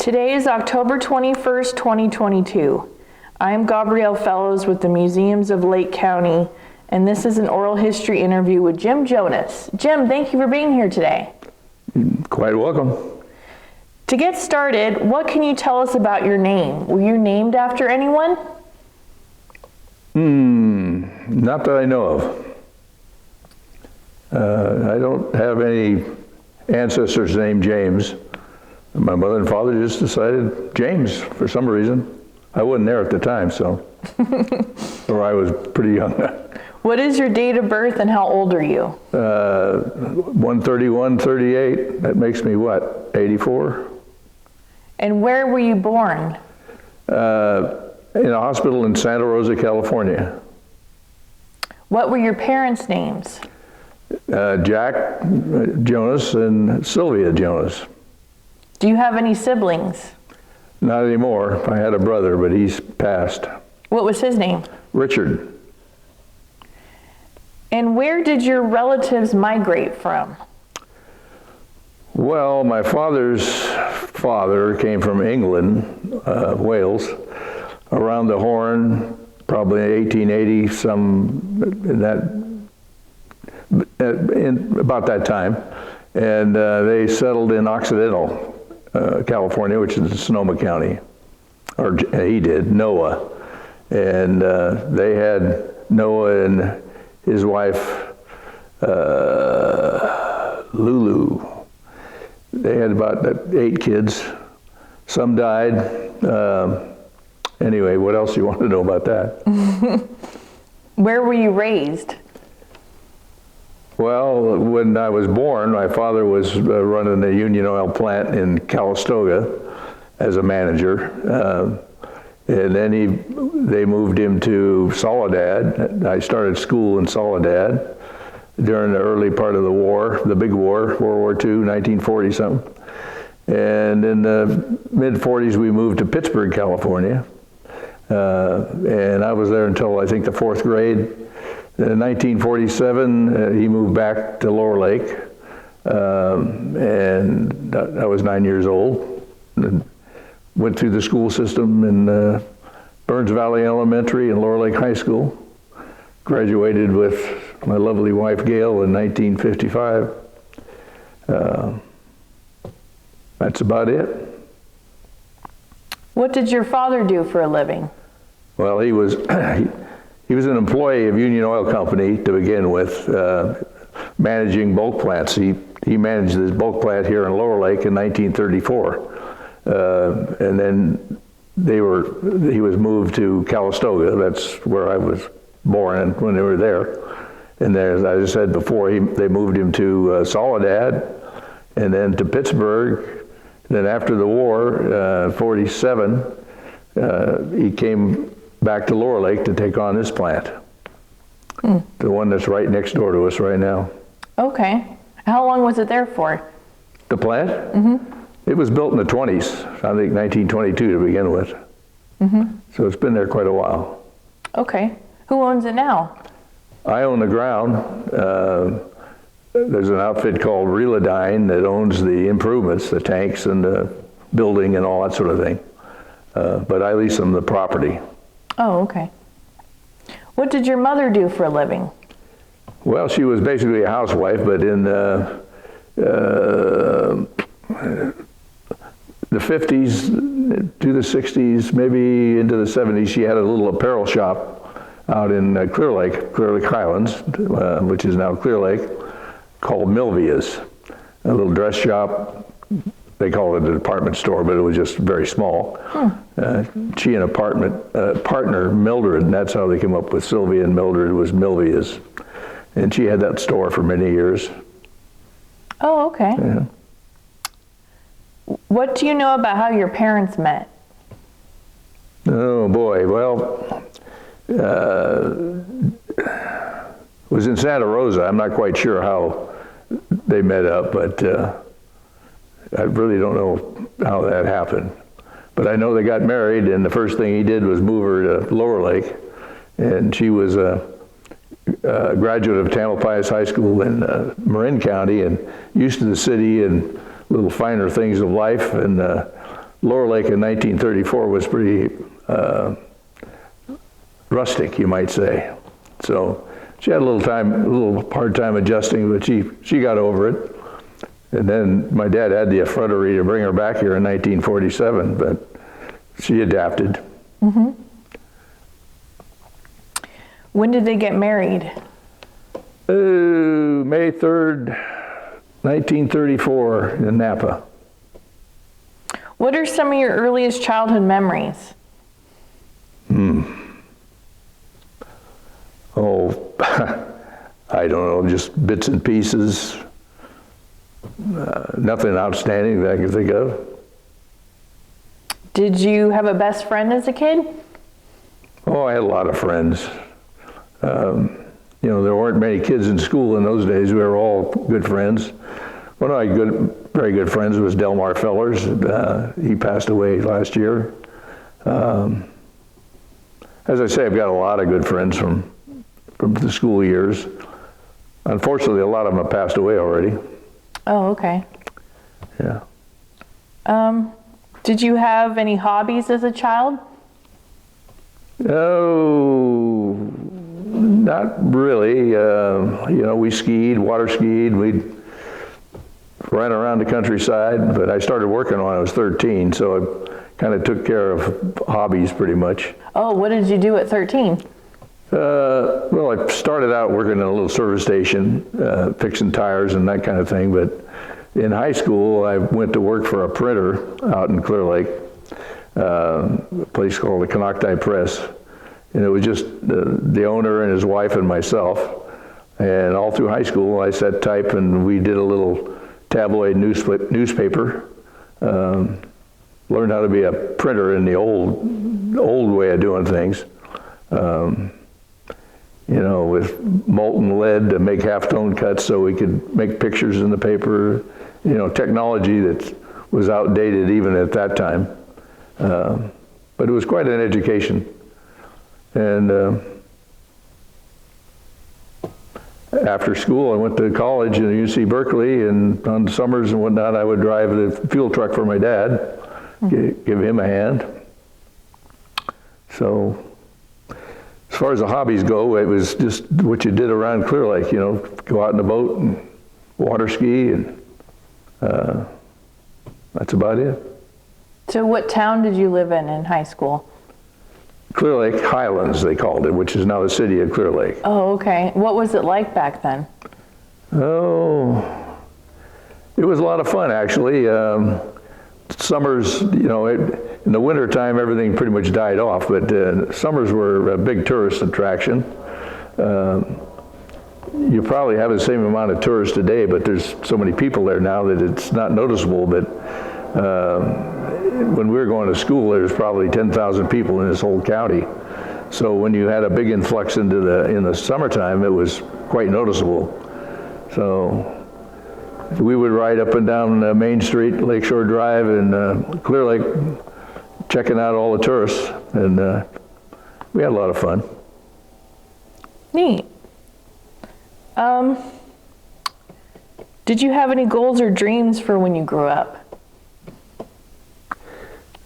Today is October 21st, 2022. I am Gabriele Fellows with the Museums of Lake County, and this is an oral history interview with Jim Jonas. Jim, thank you for being here today. Quite welcome. To get started, what can you tell us about your name? Were you named after anyone? Not that I know of. I don't have any ancestors named James. My mother and father just decided James for some reason. I wasn't there at the time, so, or I was pretty young. What is your date of birth and how old are you? 131-38, that makes me what, 84? And where were you born? In a hospital in Santa Rosa, California. What were your parents' names? Jack Jonas and Sylvia Jonas. Do you have any siblings? Not anymore. I had a brother, but he's passed. What was his name? Richard. And where did your relatives migrate from? Well, my father's father came from England, Wales, around the Horn, probably in 1880, about that time, and they settled in Occidental, California, which is in Sonoma County, or he did, Noah, and they had Noah and his wife, Lulu. They had about 8 kids. Some died. Anyway, what else do you want to know about that? Where were you raised? Well, when I was born, my father was running the Union Oil plant in Calistoga as a manager. And then they moved him to Soledad. I started school in Soledad during the early part of the war, the big war, World War II, 1940-something. And in the mid-40s, we moved to Pittsburgh, California. And I was there until, I think, the 4th grade. In 1947, he moved back to Lower Lake. And I was 9 years old. And went through the school system in Burns Valley Elementary and Lower Lake High School. Graduated with my lovely wife Gail in 1955. That's about it. What did your father do for a living? Well, he was he was an employee of Union Oil Company to begin with, managing bulk plants. He managed this bulk plant here in Lower Lake in 1934. And then he was moved to Calistoga. That's where I was born when they were there. And there, as I said before, they moved him to Soledad, and then to Pittsburgh. Then after the war, 47, he came back to Lower Lake to take on this plant, the one that's right next door to us right now. Okay. How long was it there for? The plant? Mm-hmm. It was built in the 20s, I think 1922 to begin with. Mm-hmm. So it's been there quite a while. Okay. Who owns it now? I own the ground. There's an outfit called Relodyne that owns the improvements, the tanks and the building and all that sort of thing. But I lease them the property. Oh, okay. What did your mother do for a living? Well, she was basically a housewife, but in the 50s to the 60s, maybe into the 70s, she had a little apparel shop out in Clear Lake Highlands, which is now Clear Lake, called Milvia's, a little dress shop. They call it a department store, but it was just very small. She and a partner, Mildred, and that's how they came up with Sylvia and Mildred, was Milvia's. And she had that store for many years. Oh, okay. Yeah. What do you know about how your parents met? Oh boy, well, it was in Santa Rosa. I'm not quite sure how they met up, but I really don't know how that happened. But I know they got married, and the first thing he did was move her to Lower Lake, and she was a graduate of Tamalpais High School in Marin County, and used to the city and little finer things of life, and Lower Lake in 1934 was pretty rustic, you might say. So she had a little hard time adjusting, but she got over it. And then my dad had the effrontery to bring her back here in 1947, but she adapted. Mm-hmm. When did they get married? May 3rd, 1934 in Napa. What are some of your earliest childhood memories? Oh, I don't know, just bits and pieces. Nothing outstanding that I can think of. Did you have a best friend as a kid? Oh, I had a lot of friends. You know, there weren't many kids in school in those days. We were all good friends. One of my very good friends was Delmar Fellers. He passed away last year. As I say, I've got a lot of good friends from the school years. Unfortunately, a lot of them have passed away already. Oh, okay. Yeah. Did you have any hobbies as a child? Oh, not really. You know, we skied, water skied. We'd ran around the countryside, but I started working when I was 13, so I kind of took care of hobbies pretty much. Oh, what did you do at 13? Well, I started out working in a little service station, fixing tires and that kind of thing, but in high school, I went to work for a printer out in Clear Lake, a place called the Canocti Press, and it was just the owner and his wife and myself, and all through high school, I sat type, and we did a little tabloid newspaper, learned how to be a printer in the old way of doing things. You know, with molten lead to make halftone cuts so we could make pictures in the paper. You know, technology that was outdated even at that time. But it was quite an education. And after school, I went to college in UC Berkeley, and on summers and whatnot, I would drive the fuel truck for my dad, give him a hand. So, as far as the hobbies go, it was just what you did around Clear Lake, you know, go out in the boat and water ski, and that's about it. So what town did you live in high school? Clear Lake Highlands, they called it, which is now the city of Clear Lake. Oh, okay. What was it like back then? Oh, it was a lot of fun, actually. Summers, you know, in the wintertime, everything pretty much died off, but summers were a big tourist attraction. You probably have the same amount of tourists today, but there's so many people there now that it's not noticeable. But when we were going to school, there was probably 10,000 people in this whole county. So when you had a big influx in the summertime, it was quite noticeable. So we would ride up and down Main Street, Lakeshore Drive, and Clear Lake, checking out all the tourists, and we had a lot of fun. Neat. Did you have any goals or dreams for when you grew up?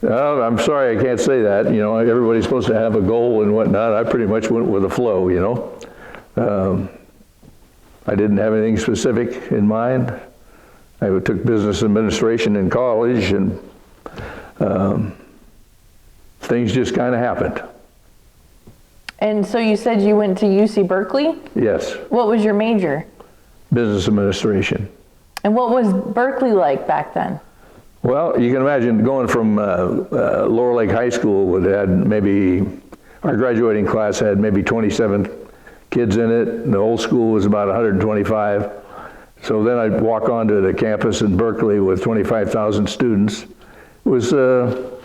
I'm sorry, I can't say that. You know, everybody's supposed to have a goal and whatnot. I pretty much went with the flow, you know. I didn't have anything specific in mind. I took business administration in college, and things just kind of happened. And so you said you went to UC Berkeley? Yes. What was your major? Business administration. And what was Berkeley like back then? Well, you can imagine going from Lower Lake High School, that had maybe, our graduating class had maybe 27 kids in it. The old school was about 125. So then I'd walk onto the campus in Berkeley with 25,000 students. It was, you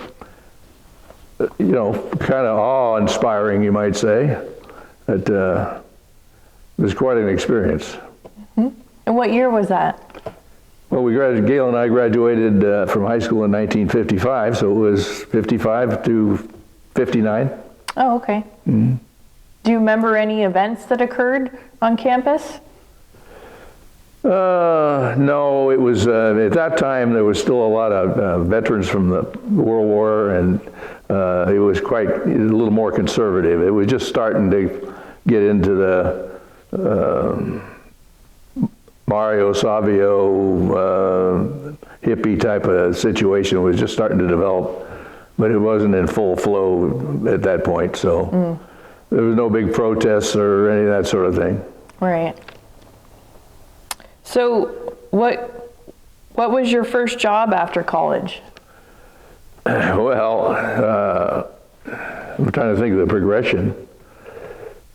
know, kind of awe-inspiring, you might say. It was quite an experience. Mm-hmm. And what year was that? Well, Gail and I graduated from high school in 1955, so it was 55 to 59. Oh, okay. Mm-hmm. Do you remember any events that occurred on campus? No, it was, at that time there was still a lot of veterans from the World War, and it was quite a little more conservative. It was just starting to get into the Mario Savio hippie type of situation. It was just starting to develop, but it wasn't in full flow at that point, so there was no big protests or any of that sort of thing. Right. So what was your first job after college? Well, I'm trying to think of the progression.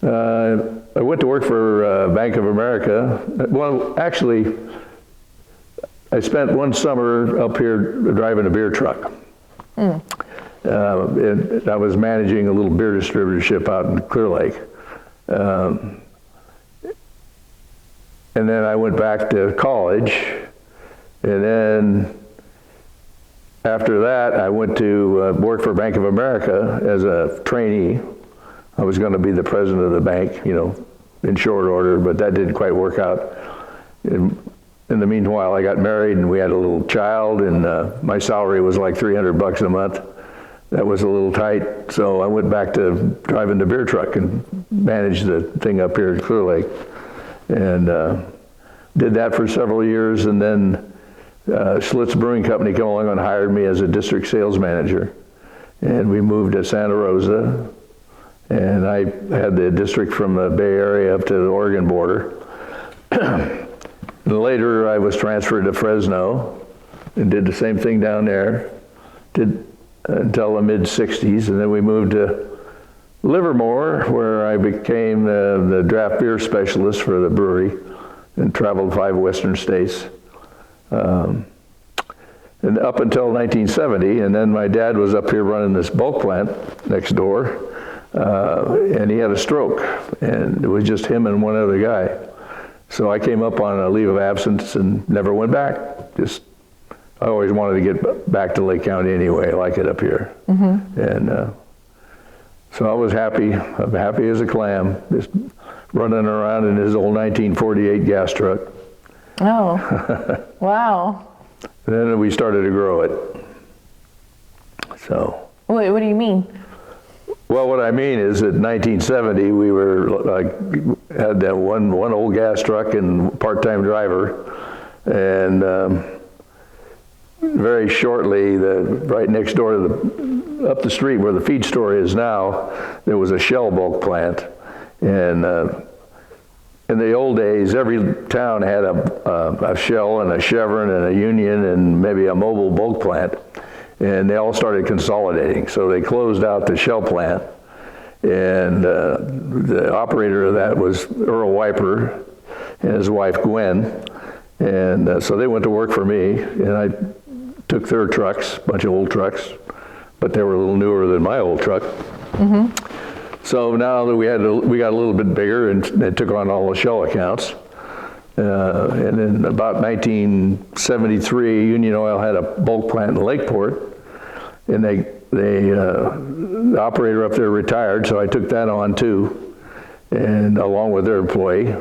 I went to work for Bank of America. Well, actually, I spent one summer up here driving a beer truck. And I was managing a little beer distributorship out in Clear Lake. And then I went back to college, and then after that I went to work for Bank of America as a trainee. I was going to be the president of the bank, you know, in short order, but that didn't quite work out. In the meanwhile, I got married and we had a little child, and my salary was like $300 a month. That was a little tight, so I went back to driving the beer truck and managed the thing up here in Clear Lake. And did that for several years, and then Schlitz Brewing Company came along and hired me as a district sales manager. And we moved to Santa Rosa, and I had the district from the Bay Area up to the Oregon border. Later, I was transferred to Fresno and did the same thing down there, did until the mid-'60s, and then we moved to Livermore, where I became the draft beer specialist for the brewery and traveled 5 western states. And up until 1970, and then my dad was up here running this bulk plant next door, and he had a stroke, and it was just him and one other guy. So I came up on a leave of absence and never went back. I always wanted to get back to Lake County anyway. I like it up here. And so I was happy. I'm happy as a clam, just running around in his old 1948 gas truck. Oh, wow. And then we started to grow it. So. What do you mean? Well, what I mean is that in 1970, we were had that one old gas truck and part-time driver, and very shortly, right next door to up the street where the feed store is now, there was a Shell bulk plant. And in the old days, every town had a Shell and a Chevron and a Union and maybe a Mobil bulk plant. And they all started consolidating. So they closed out the Shell plant. And the operator of that was Earl Wiper and his wife Gwen. And so they went to work for me, and I took their trucks, a bunch of old trucks, but they were a little newer than my old truck. So now that we got a little bit bigger, and they took on all the Shell accounts. And in about 1973, Union Oil had a bulk plant in Lakeport, and the operator up there retired, so I took that on too, and along with their employee.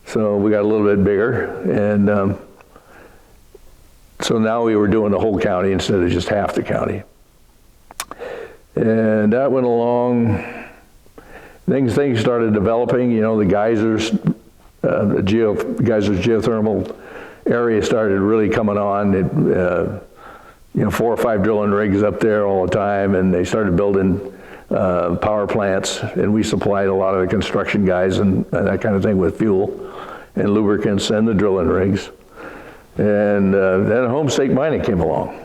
So we got a little bit bigger, and so now we were doing the whole county instead of just half the county. And that went along. Things started developing. You know, the geysers, geysers geothermal area started really coming on. It, 4 or 5 drilling rigs up there all the time, and they started building power plants, and we supplied a lot of the construction guys and that kind of thing with fuel and lubricants and the drilling rigs. And then home stake mining came along,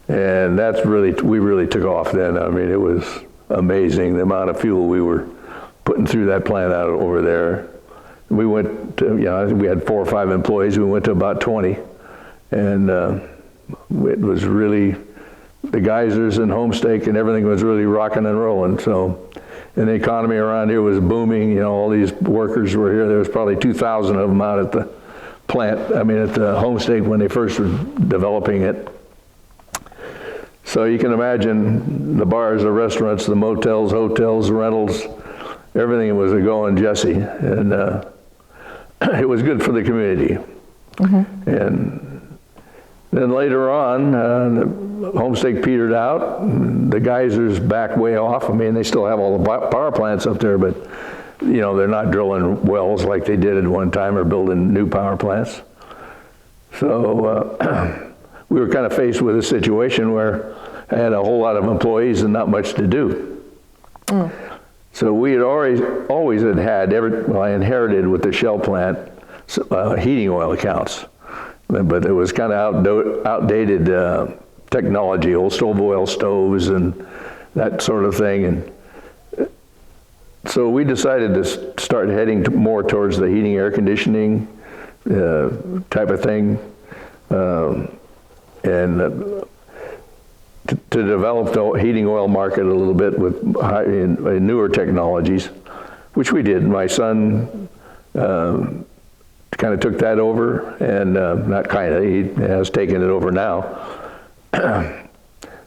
and we really took off then. I mean, it was amazing the amount of fuel we were putting through that plant out over there. We went to, I think we had 4 or 5 employees. We went to about 20, and it was really, the geysers and home stake and everything was really rocking and rolling. So, and the economy around here was booming. All these workers were here. There was probably 2,000 of them out at the plant, at the home stake when they first were developing it. So you can imagine the bars, the restaurants, the motels, hotels, rentals, everything was a going Jesse. And it was good for the community. And then later on, the homestake petered out. The geysers backed way off. I mean, they still have all the power plants up there, but you know, they're not drilling wells like they did at one time or building new power plants. So we were kind of faced with a situation where I had a whole lot of employees and not much to do. So we had always had I inherited with the Shell plant heating oil accounts, but it was kind of outdated technology, old stove oil stoves and that sort of thing. And so we decided to start heading more towards the heating, air conditioning type of thing, and to develop the heating oil market a little bit with newer technologies, which we did. My son kind of took that over, and not kind of, he has taken it over now.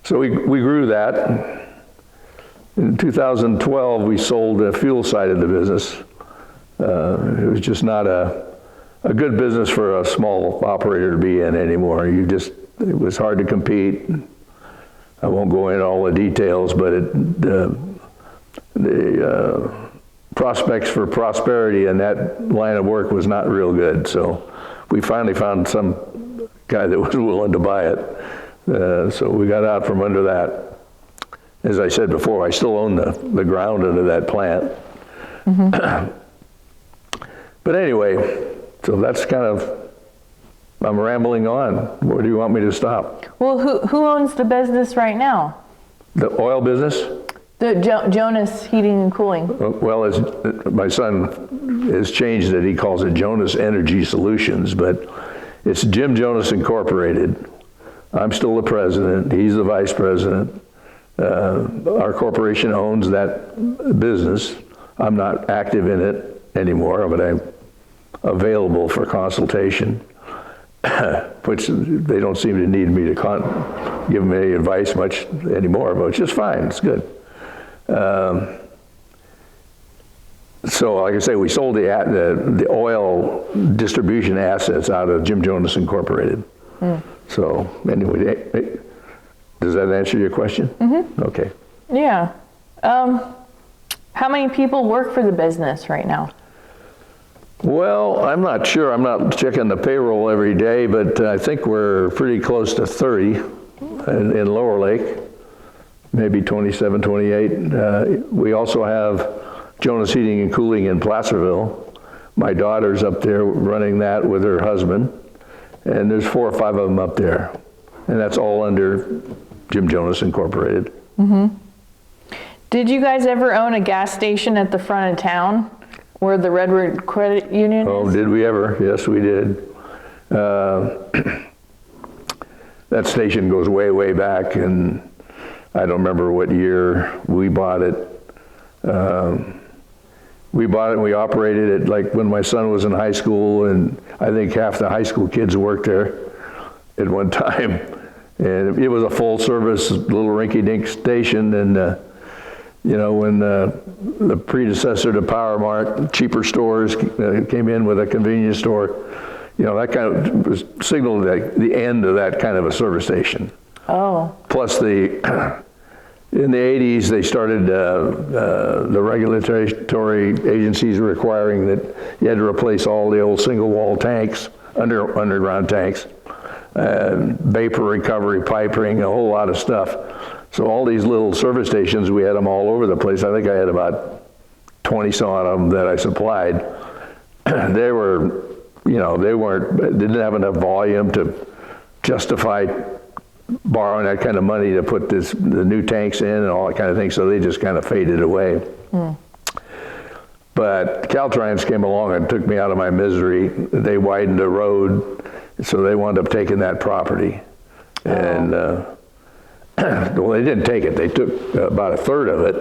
So we grew that. In 2012, we sold the fuel side of the business. It was just not a good business for a small operator to be in anymore. It was hard to compete. I won't go into all the details, but the prospects for prosperity in that line of work was not real good. So we finally found some guy that was willing to buy it. So we got out from under that. As I said before, I still own the ground under that plant. But anyway, so that's kind of, I'm rambling on. Where do you want me to stop? Well, who owns the business right now? The oil business? The Jonas Heating and Cooling. Well, my son has changed it. He calls it Jonas Energy Solutions, but it's Jim Jonas Incorporated. I'm still the president. He's the vice president. Our corporation owns that business. I'm not active in it anymore, but I'm available for consultation, which they don't seem to need me to give them any advice much anymore, but it's just fine. It's good. So, like I say, we sold the oil distribution assets out of Jim Jonas Incorporated. So, anyway, does that answer your question? Okay. Yeah. How many people work for the business right now? Well, I'm not sure. I'm not checking the payroll every day, but I think we're pretty close to 30 in Lower Lake, maybe 27, 28. We also have Jonas Heating and Cooling in Placerville. My daughter's up there running that with her husband, and there's 4 or 5 of them up there, and that's all under Jim Jonas Incorporated. Did you guys ever own a gas station at the front of town where the Redwood Credit Union is? Oh, did we ever? Yes, we did. That station goes way, way back, and I don't remember what year we bought it. We bought it and we operated it like when my son was in high school, and I think half the high school kids worked there at one time. And it was a full-service little rinky-dink station, and you know, when the predecessor to Power Mart, cheaper stores came in with a convenience store, you know, that kind of was signaled the end of that kind of a service station. Oh. Plus in the 80s, they started the regulatory agencies requiring that you had to replace all the old single-wall tanks, underground tanks, vapor recovery, piping, a whole lot of stuff. So all these little service stations, we had them all over the place. I think I had about 20 some of them that I supplied. They were, you know, didn't have enough volume to justify borrowing that kind of money to put the new tanks in and all that kind of thing, so they just kind of faded away. But Caltrans came along and took me out of my misery. They widened the road, so they wound up taking that property. And well, they didn't take it. They took about a third of it,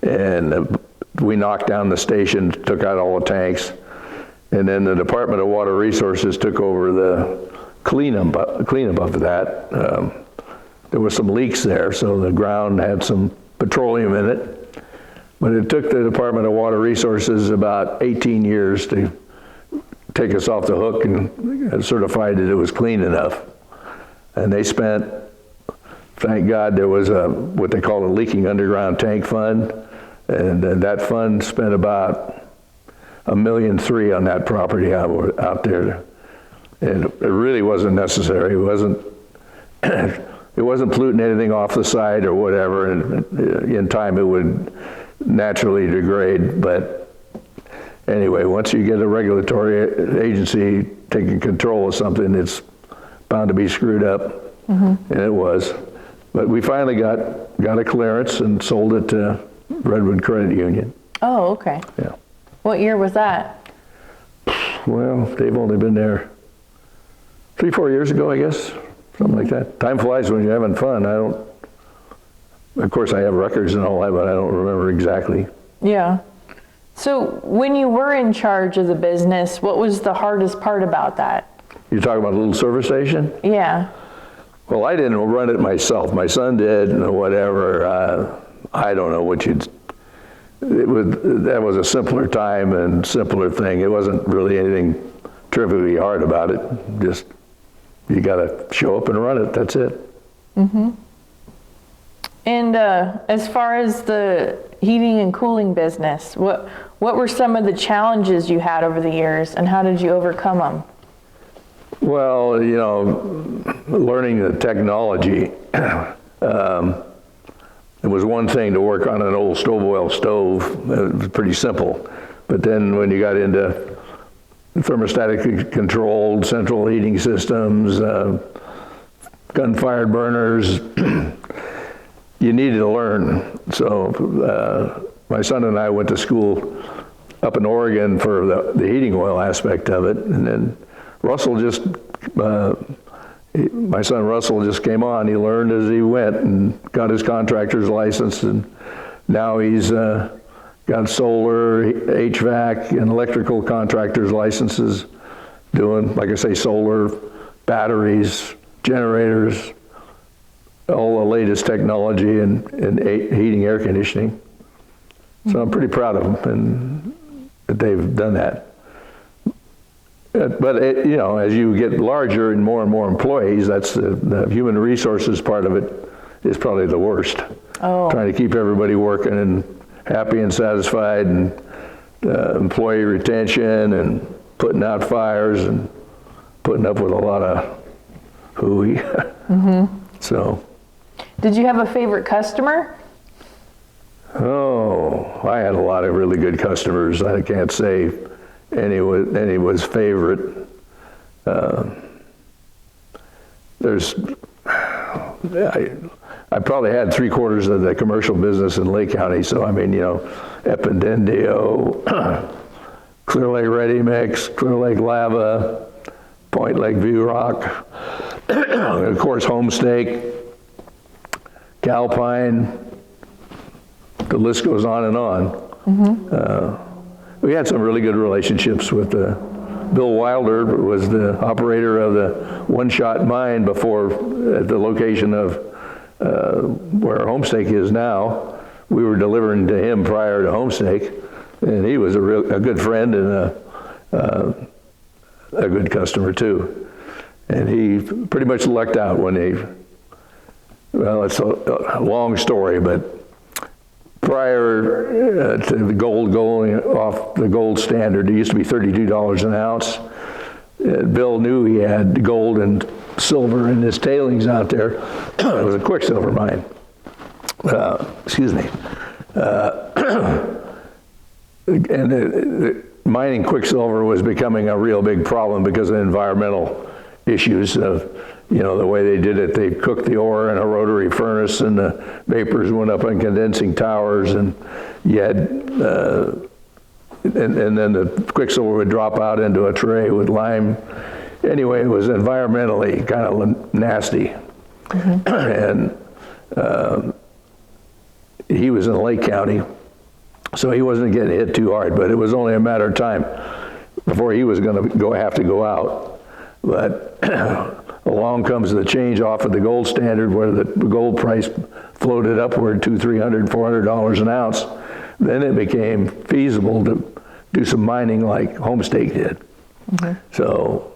and we knocked down the station, took out all the tanks, and then the Department of Water Resources took over the cleanup of that. There were some leaks there, so the ground had some petroleum in it. But it took the Department of Water Resources about 18 years to take us off the hook and certified that it was clean enough. And they spent, thank God, there was what they call a leaking underground tank fund, and that fund spent about $1.3 million on that property out there. And it really wasn't necessary. It wasn't polluting anything off the site or whatever, and in time it would naturally degrade. But anyway, once you get a regulatory agency taking control of something, it's bound to be screwed up, and it was. But we finally got a clearance and sold it to Redwood Credit Union. Oh, okay. Yeah. What year was that? Well, they've only been there 3-4 years ago, I guess, something like that. Time flies when you're having fun. Of course I have records and all that, but I don't remember exactly. Yeah. So when you were in charge of the business, what was the hardest part about that? You're talking about a little service station? Yeah. Well, I didn't run it myself. My son did, or whatever. I don't know what that was a simpler time and simpler thing. It wasn't really anything terrifically hard about it. Just, you got to show up and run it. That's it. And as far as the heating and cooling business, what were some of the challenges you had over the years, and how did you overcome them? Well, learning the technology. It was one thing to work on an old stove oil stove. It was pretty simple. But then when you got into thermostatically controlled central heating systems, gun-fired burners, you needed to learn. So my son and I went to school up in Oregon for the heating oil aspect of it, and then Russell my son Russell just came on. He learned as he went and got his contractor's license, and now he's got solar, HVAC, and electrical contractor's licenses, doing, like I say, solar, batteries, generators, all the latest technology in heating, air conditioning. So I'm pretty proud of them and that they've done that. But as you get larger and more employees, that's the human resources part of it is probably the worst. Oh. Trying to keep everybody working and happy and satisfied, and employee retention, and putting out fires, and putting up with a lot of hooey. So. Did you have a favorite customer? Oh, I had a lot of really good customers. I can't say any was favorite. I probably had 3/4 of the commercial business in Lake County. So I mean, Ependendio, Clear Lake Ready Mix, Clear Lake Lava, Point Lake View Rock, and of course Homestake, Calpine. The list goes on and on. We had some really good relationships with Bill Wilder was the operator of the one-shot mine before at the location of where Homestake is now. We were delivering to him prior to Homestake, and he was a good friend and a good customer too. And he pretty much lucked out when well, it's a long story, but prior to the gold going off the gold standard, it used to be $32 an ounce. Bill knew he had gold and silver in his tailings out there. It was a quicksilver mine. Excuse me. And mining quicksilver was becoming a real big problem because of environmental issues of, the way they did it. They cooked the ore in a rotary furnace, and the vapors went up on condensing towers, and you had, and then the quicksilver would drop out into a tray with lime. Anyway, it was environmentally kind of nasty. And he was in Lake County, so he wasn't getting hit too hard, but it was only a matter of time before he was going to have to go out. But along comes the change off of the gold standard, where the gold price floated upward to $300, $400 an ounce. Then it became feasible to do some mining like Homestake did. So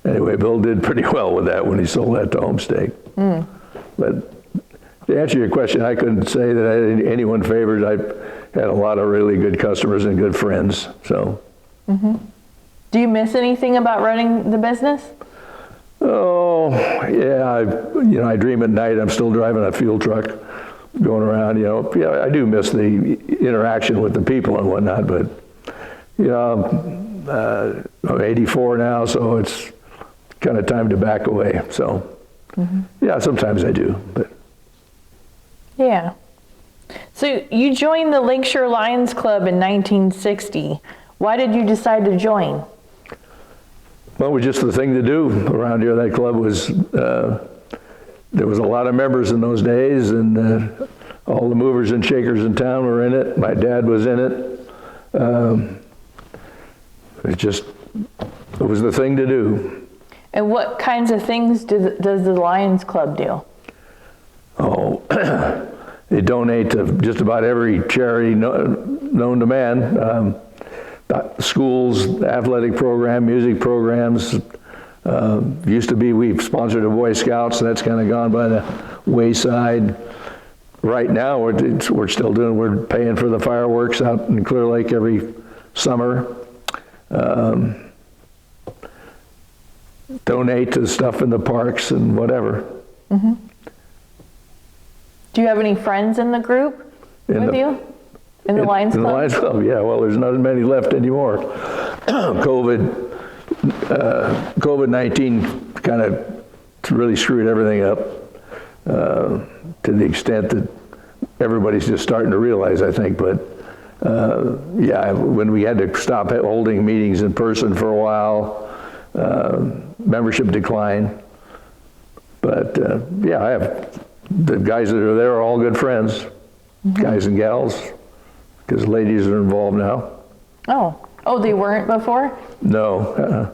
anyway, Bill did pretty well with that when he sold that to Homestake. But to answer your question, I couldn't say that I had anyone favored. I had a lot of really good customers and good friends. So. Do you miss anything about running the business? Oh, yeah, I dream at night. I'm still driving a fuel truck going around, Yeah, I do miss the interaction with the people and whatnot, but, I'm 84 now, so it's kind of time to back away. So, yeah, sometimes I do, but. Yeah. So you joined the Lakeshore Lions Club in 1960. Why did you decide to join? Well, it was just the thing to do around here. That club was, there was a lot of members in those days, and all the movers and shakers in town were in it. My dad was in it. It was the thing to do. And what kinds of things does the Lions Club do? Oh, they donate to just about every charity known to man. Schools, athletic program, music programs. Used to be, we sponsored the Boy Scouts, so that's kind of gone by the wayside. Right now, we're still doing, we're paying for the fireworks out in Clear Lake every summer. Donate to stuff in the parks and whatever. Do you have any friends in the group with you? In the Lions Club? In the Lions Club, yeah. Well, there's not as many left anymore. COVID-19 kind of really screwed everything up to the extent that everybody's just starting to realize, I think. But yeah, when we had to stop holding meetings in person for a while, membership declined. But yeah, I have the guys that are there are all good friends, guys and gals. Because ladies are involved now. Oh, they weren't before? No.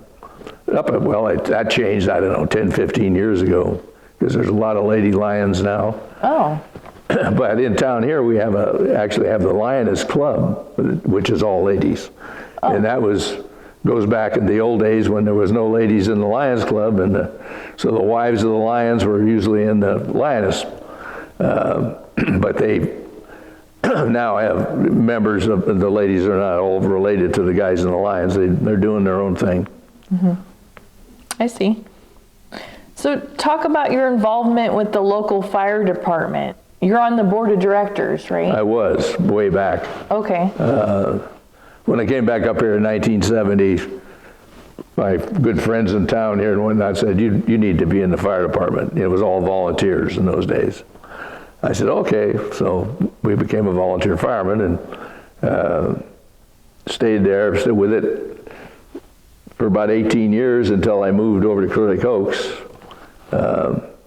Well, that changed, I don't know, 10, 15 years ago, because there's a lot of lady lions now. Oh. But in town here, we actually have the Lioness Club, which is all ladies. And that goes back in the old days when there was no ladies in the Lions Club, and so the wives of the lions were usually in the Lioness. But they now have members of the ladies are not all related to the guys in the Lions. They're doing their own thing. I see. So talk about your involvement with the local fire department. You're on the board of directors, right? I was, way back. Okay. When I came back up here in 1970, my good friends in town here and whatnot said, you need to be in the fire department. It was all volunteers in those days. I said, okay. So we became a volunteer fireman and stayed there, stayed with it for about 18 years until I moved over to Clear Lake Oaks.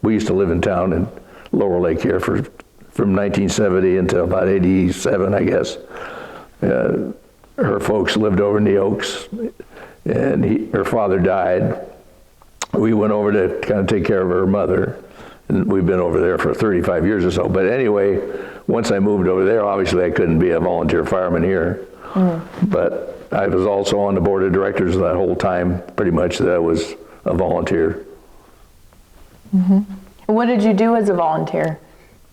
We used to live in town in Lower Lake here from 1970 until about 87, I guess. Her folks lived over in the Oaks, and her father died. We went over to kind of take care of her mother. And we've been over there for 35 years or so. But anyway, once I moved over there, obviously I couldn't be a volunteer fireman here. But I was also on the board of directors that whole time, pretty much, that I was a volunteer. What did you do as a volunteer?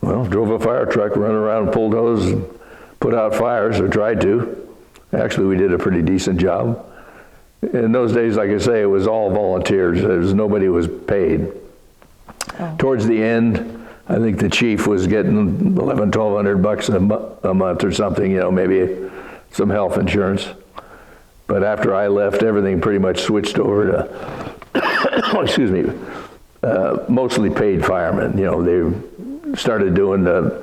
Well, drove a fire truck, run around, pulled hose, and put out fires, or tried to. Actually, we did a pretty decent job. In those days, like I say, it was all volunteers. Nobody was paid. Towards the end, I think the chief was getting $1,100-1,200 a month or something, maybe some health insurance. But after I left, everything pretty much switched over to, excuse me, mostly paid firemen. They started doing the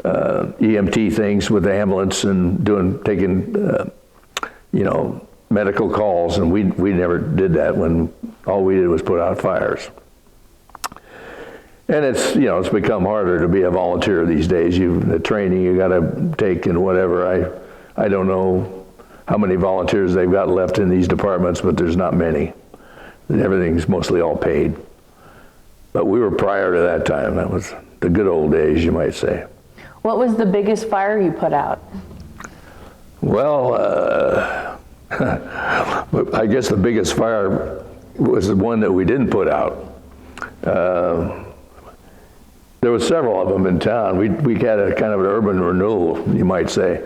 EMT things with the ambulance and taking medical calls, and we never did that when all we did was put out fires. And it's become harder to be a volunteer these days. The training you got to take and whatever. I don't know how many volunteers they've got left in these departments, but there's not many. Everything's mostly all paid. But we were prior to that time. That was the good old days, you might say. What was the biggest fire you put out? Well, But I guess the biggest fire was the one that we didn't put out. There were several of them in town. We had a kind of an urban renewal, you might say.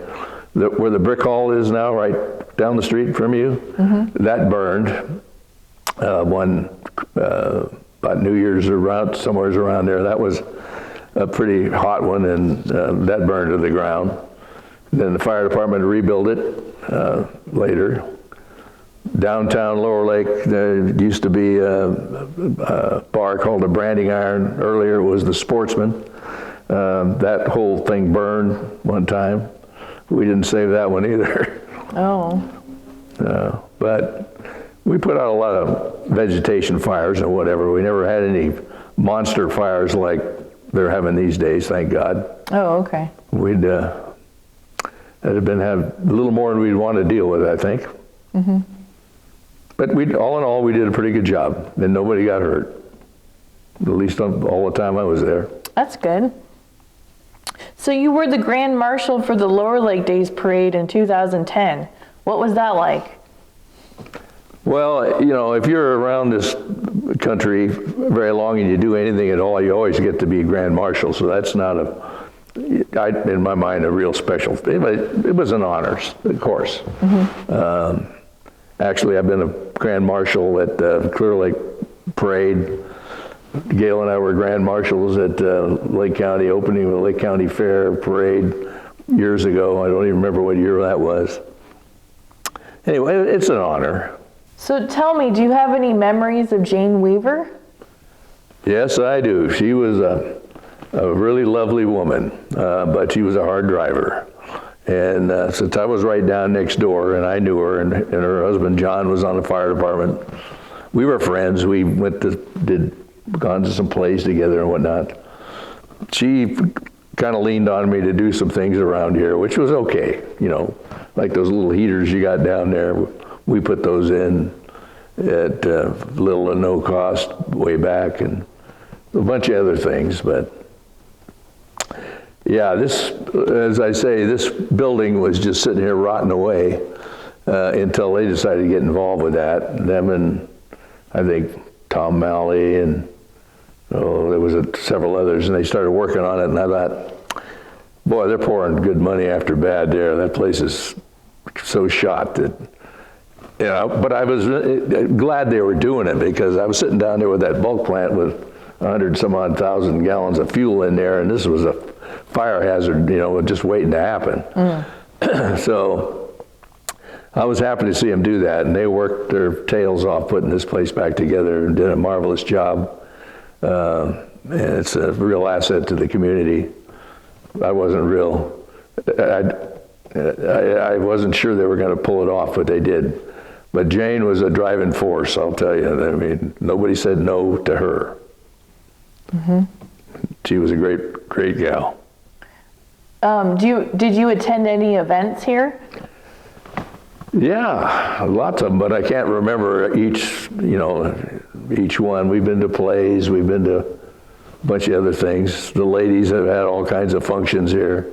Where the brick hall is now, right down the street from you, that burned. One about New Year's around, somewhere around there. That was a pretty hot one, and that burned to the ground. Then the fire department rebuilt it later. Downtown Lower Lake, there used to be a bar called the Branding Iron. Earlier it was the Sportsman. That whole thing burned one time. We didn't save that one either. Oh. But we put out a lot of vegetation fires and whatever. We never had any monster fires like they're having these days, thank God. Oh, okay. We'd have a little more than we'd want to deal with, I think. But all in all, we did a pretty good job, and nobody got hurt. At least all the time I was there. That's good. So you were the Grand Marshal for the Lower Lake Days Parade in 2010. What was that like? Well, you know, if you're around this country very long and you do anything at all, you always get to be Grand Marshal. So that's not in my mind, a real special thing. But it was an honor, of course. Actually, I've been a Grand Marshal at the Clear Lake Parade. Gail and I were Grand Marshals at Lake County, opening the Lake County Fair Parade years ago. I don't even remember what year that was. Anyway, it's an honor. So tell me, do you have any memories of Jane Weaver? Yes, I do. She was a really lovely woman, but she was a hard driver. And since I was right down next door, and I knew her, and her husband John was on the fire department, we were friends. We gone to some plays together and whatnot. She kind of leaned on me to do some things around here, which was okay. You know, like those little heaters you got down there, we put those in at little to no cost way back, and a bunch of other things. But yeah, as I say, this building was just sitting here rotting away until they decided to get involved with that. Them and I think Tom Malley and there was several others, and they started working on it, and I thought, boy, they're pouring good money after bad there. That place is so shot that, you know, but I was glad they were doing it, because I was sitting down there with that bulk plant with 100-some-odd thousand gallons of fuel in there, and this was a fire hazard, you know, just waiting to happen. So I was happy to see them do that, and they worked their tails off putting this place back together and did a marvelous job. And it's a real asset to the community. I wasn't sure they were going to pull it off, but they did. But Jane was a driving force, I'll tell you. I mean, nobody said no to her. She was a great, great gal. Did you attend any events here? Yeah, lots of them, but I can't remember each one. We've been to plays, we've been to a bunch of other things. The ladies have had all kinds of functions here.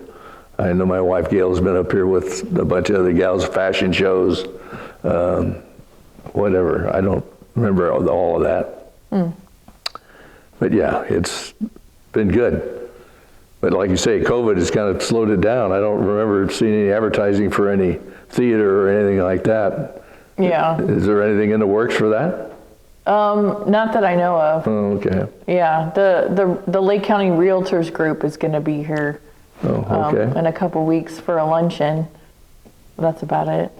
I know my wife Gail's been up here with a bunch of other gals, fashion shows, whatever. I don't remember all of that. But yeah, it's been good. But like you say, COVID has kind of slowed it down. I don't remember seeing any advertising for any theater or anything like that. Yeah. Is there anything in the works for that? Not that I know of. Oh, okay. Yeah, the Lake County Realtors group is going to be here in a couple weeks for a luncheon. That's about it.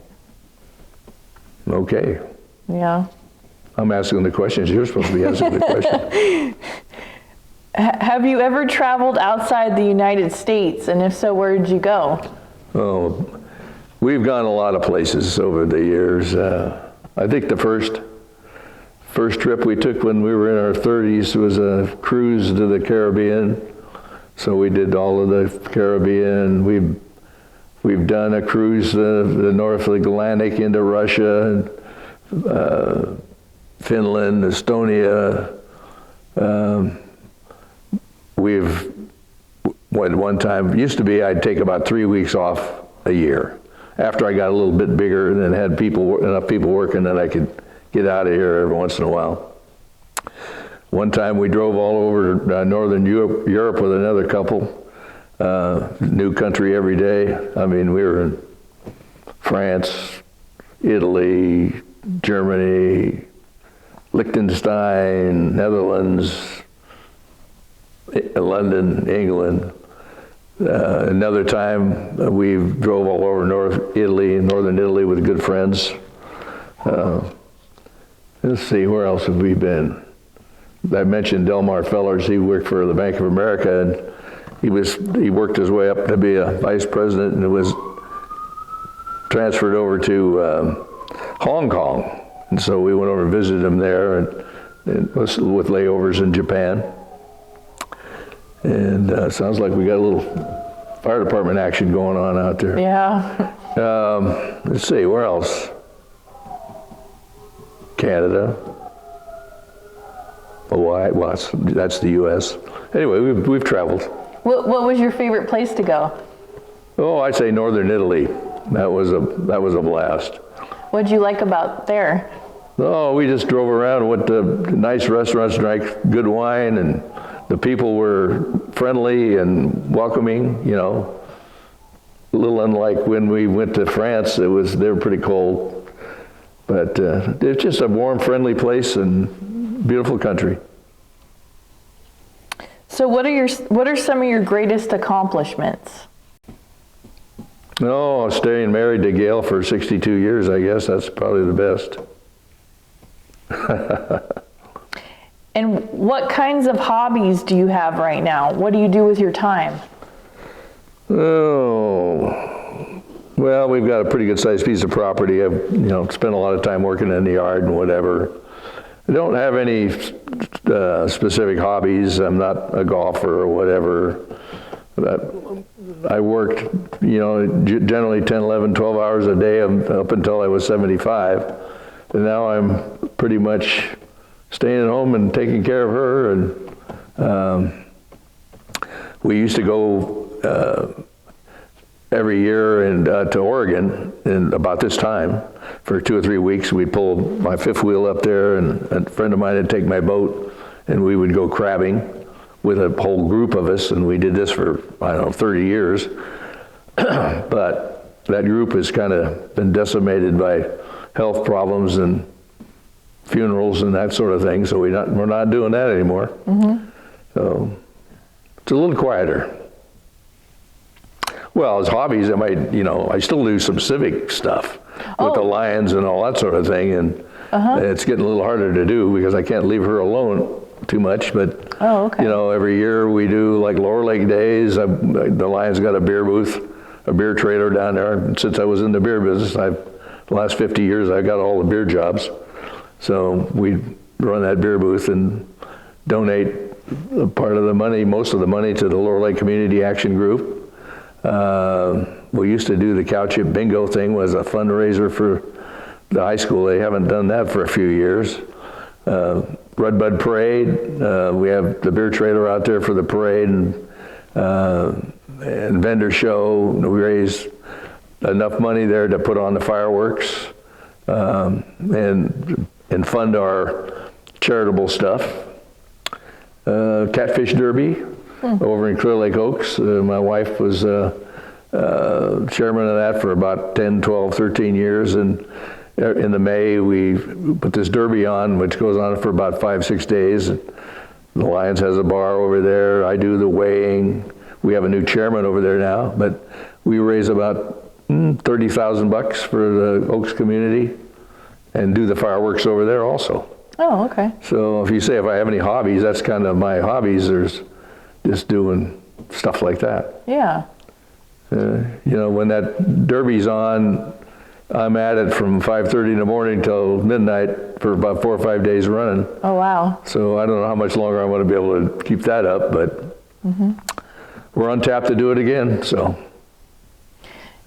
Okay. Yeah. I'm asking the questions. You're supposed to be asking the questions. Have you ever traveled outside the United States? And if so, where did you go? Oh, we've gone a lot of places over the years. I think the first trip we took when we were in our 30s was a cruise to the Caribbean. So we did all of the Caribbean. We've done a cruise the North Atlantic into Russia, Finland, Estonia. One time, used to be I'd take about 3 weeks off a year. after I got a little bit bigger and then had enough people working that I could get out of here every once in a while. One time we drove all over Northern Europe with another couple. New country every day. I mean, we were in France, Italy, Germany, Liechtenstein, Netherlands, London, England. Another time we drove all over northern Italy with good friends. Let's see, where else have we been? I mentioned Delmar Fellers. He worked for the Bank of America, and he worked his way up to be a vice president, and was transferred over to Hong Kong. And so we went over and visited him there, and with layovers in Japan. And sounds like we got a little fire department action going on out there. Yeah. Let's see, where else? Canada. Hawaii. Well, that's the U.S. Anyway, we've traveled. What was your favorite place to go? Oh, I'd say northern Italy. That was a blast. What'd you like about there? Oh, we just drove around, went to nice restaurants, drank good wine, and the people were friendly and welcoming, you know. A little unlike when we went to France, they were pretty cold. But it's just a warm, friendly place and beautiful country. So what are some of your greatest accomplishments? Oh, staying married to Gail for 62 years, I guess. That's probably the best. And what kinds of hobbies do you have right now? What do you do with your time? Oh, well, we've got a pretty good sized piece of property. I've, spent a lot of time working in the yard and whatever. I don't have any specific hobbies. I'm not a golfer or whatever. But I worked, generally 10, 11, 12 hours a day up until I was 75. And now I'm pretty much staying at home and taking care of her. And we used to go every year to Oregon, and about this time, for 2 or 3 weeks. We'd pull my fifth wheel up there, and a friend of mine would take my boat, and we would go crabbing with a whole group of us, and we did this for, 30 years. But that group has kind of been decimated by health problems and funerals and that sort of thing, so we're not doing that anymore. Mm-hmm. So it's a little quieter. Well, as hobbies, I still do some civic stuff with the Lions and all that sort of thing, and it's getting a little harder to do because I can't leave her alone too much. But every year we do like Lower Lake Days. The Lions got a beer booth, a beer trailer down there. And since I was in the beer business, the last 50 years I got all the beer jobs. So we run that beer booth and donate a part of the money, most of the money, to the Lower Lake Community Action Group. We used to do the cow chip bingo thing, was a fundraiser for the high school. They haven't done that for a few years. Redbud Parade, we have the beer trailer out there for the parade, and vendor show. We raised enough money there to put on the fireworks and fund our charitable stuff. Catfish Derby over in Clear Lake Oaks. My wife was chairman of that for about 10, 12, 13 years. And in the May, we put this derby on, which goes on for about 5-6 days. The Lions has a bar over there. I do the weighing. We have a new chairman over there now, but we raise about $30,000 for the Oaks community and do the fireworks over there also. Oh, okay. So if you say if I have any hobbies, that's kind of my hobbies. There's just doing stuff like that. Yeah. When that derby's on, I'm at it from 5:30 in the morning till midnight for about 4 or 5 days running. Oh, wow. So I don't know how much longer I'm going to be able to keep that up, but we're on tap to do it again. So.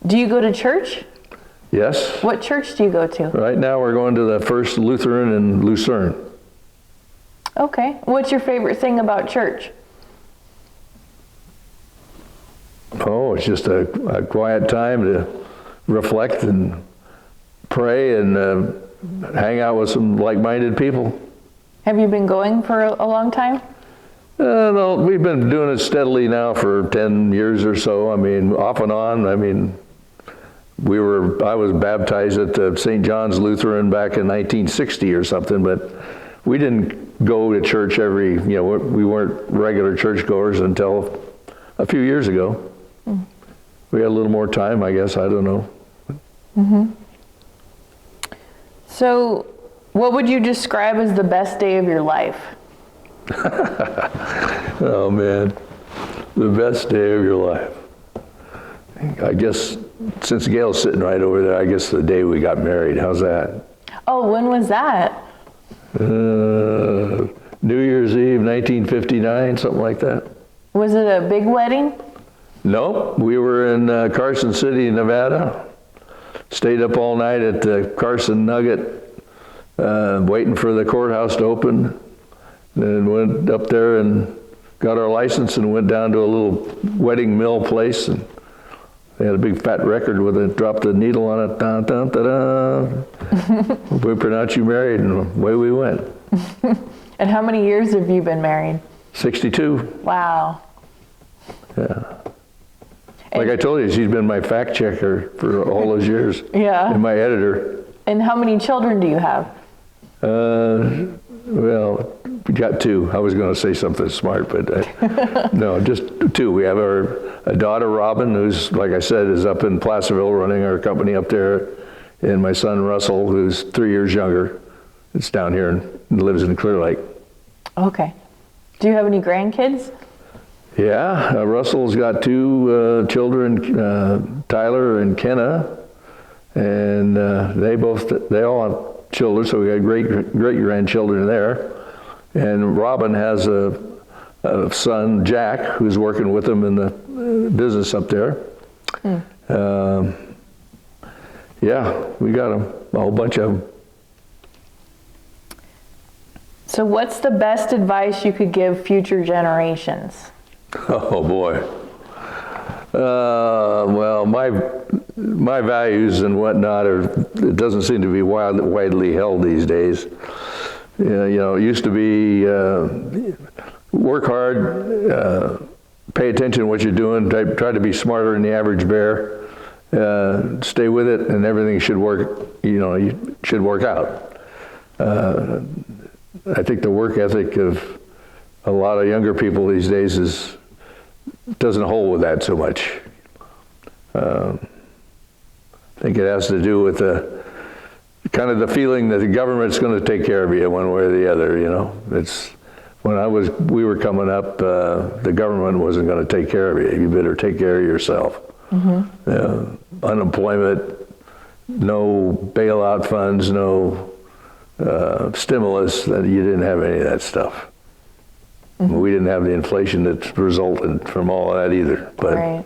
Do you go to church? Yes. What church do you go to? Right now we're going to the First Lutheran in Lucerne. Okay. What's your favorite thing about church? Oh, it's just a quiet time to reflect and pray and hang out with some like-minded people. Have you been going for a long time? No, we've been doing it steadily now for 10 years or so. I mean, off and on. I mean, I was baptized at St. John's Lutheran back in 1960 or something, but we didn't go to church we weren't regular churchgoers until a few years ago. We had a little more time, I guess, I don't know. Mm-hmm. So, what would you describe as the best day of your life? Oh man, the best day of your life. I guess, since Gail's sitting right over there, I guess the day we got married. How's that? Oh, when was that? New Year's Eve, 1959, something like that. Was it a big wedding? No, we were in Carson City, Nevada. Stayed up all night at the Carson Nugget, waiting for the courthouse to open. Then went up there and got our license and went down to a little wedding mill place. And they had a big fat record with it, dropped the needle on it, dun, dun, dun, dun. We pronounced you married, and away we went. And how many years have you been married? 62. Wow. Yeah. Like I told you, she's been my fact checker for all those years. Yeah. And my editor. And how many children do you have? Well, we got 2. I was going to say something smart, but no, just 2. We have a daughter, Robin, who's, like I said, is up in Placerville running our company up there, and my son, Russell, who's 3 years younger. It's down here and lives in Clear Lake. Okay. Do you have any grandkids? Yeah, Russell's got 2 children, Tyler and Kenna, and they all have children, so we got great grandchildren there. And Robin has a son, Jack, who's working with them in the business up there. Yeah, we got a whole bunch of them. So what's the best advice you could give future generations? Oh boy. Well, my values and whatnot it doesn't seem to be widely held these days. It used to be work hard, pay attention to what you're doing, try to be smarter than the average bear, stay with it, and everything should work. You should work out. I think the work ethic of a lot of younger people these days doesn't hold with that so much. I think it has to do with kind of the feeling that the government's going to take care of you one way or the other. It's when we were coming up, the government wasn't going to take care of you. You better take care of yourself. Mm-hmm. Unemployment, no bailout funds, no stimulus. You didn't have any of that stuff. Mm-hmm. We didn't have the inflation that resulted from all of that either. But right.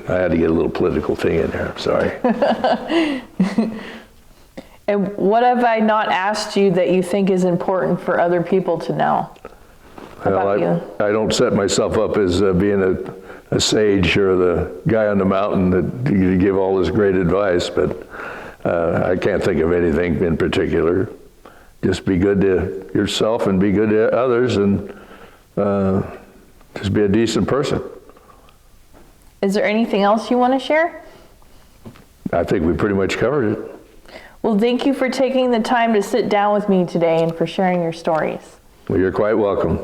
I had to get a little political thing in there. I'm sorry. And what have I not asked you that you think is important for other people to know about you? I don't set myself up as being a sage or the guy on the mountain that you give all this great advice, but I can't think of anything in particular. Just be good to yourself and be good to others, and just be a decent person. Is there anything else you want to share? I think we pretty much covered it. Well, thank you for taking the time to sit down with me today and for sharing your stories. Well, you're quite welcome.